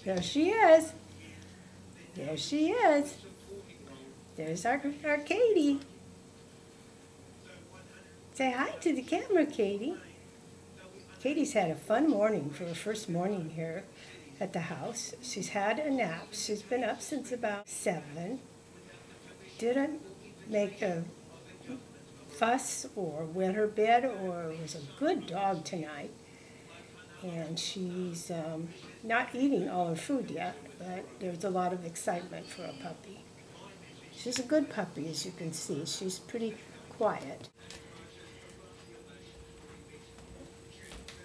There she is. There she is. There's our Katie. Say hi to the camera, Katie. Katie's had a fun morning for her first morning here at the house. She's had a nap. She's been up since about 7. Didn't make a fuss or wet her bed or was a good dog tonight. And she's not eating all her food yet, but there's a lot of excitement for a puppy. She's a good puppy, as you can see. She's pretty quiet.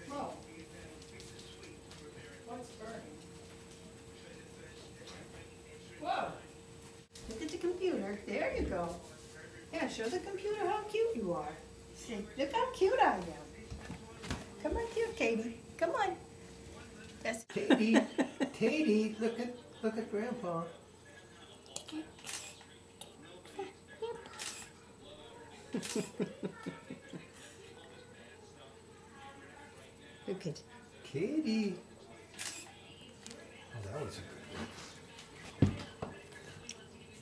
Whoa. What's burning? Whoa. Look at the computer. There you go. Yeah, show the computer how cute you are. Say, look how cute I am. Come on here, Katie. Come on. That's Katie, Katie, look at Grandpa. Look at Katie. Oh, that was a good one.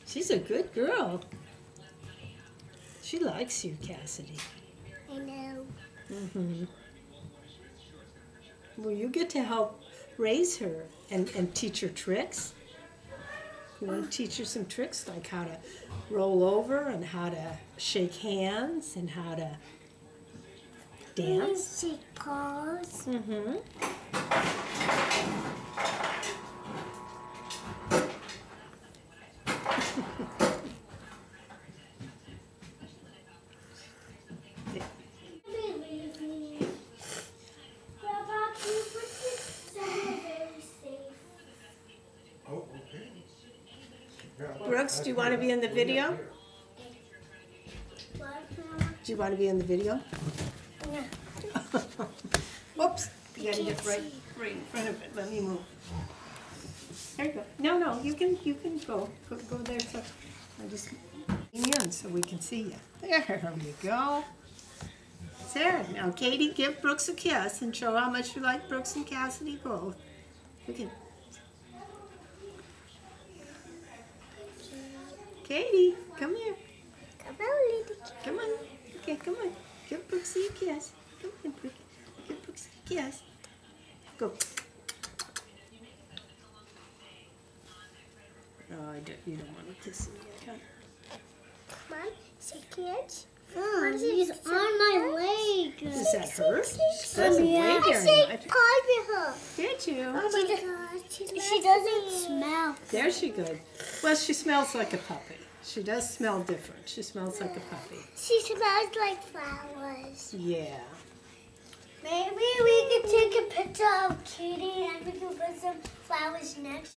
She's a good girl. She likes you, Cassidy. I know. Mm-hmm. Well, you get to help raise her and teach her tricks. You want to teach her some tricks like how to roll over and how to shake hands and how to dance. Shake paws. Mm-hmm. Oh, okay. Brooks, do you want to be in the video? Do you want to be in the video? Yeah. Whoops. You got to get right in front of it. Let me move. There you go. No, you can go. Go there. So I just in so we can see you. There you go. There. Now, Katie, give Brooks a kiss and show how much you like Brooks and Cassidy both. Look at Katie, come here. Come on, little kid. Come on. Okay, come on. Give Brooksy a kiss. Come on, Brookie. Give Brooksy a kiss. Go. Oh, you don't want to kiss him yet, huh? Come on, shake hands. He's on my leg. Does that hurt? She doesn't weigh very I much. said her. Did you? Oh my God, She doesn't smell. There she goes. Well, she smells like a puppy. She does smell different. She smells like a puppy. She smells like flowers. Yeah. Maybe we could take a picture of Katie and we can put some flowers next.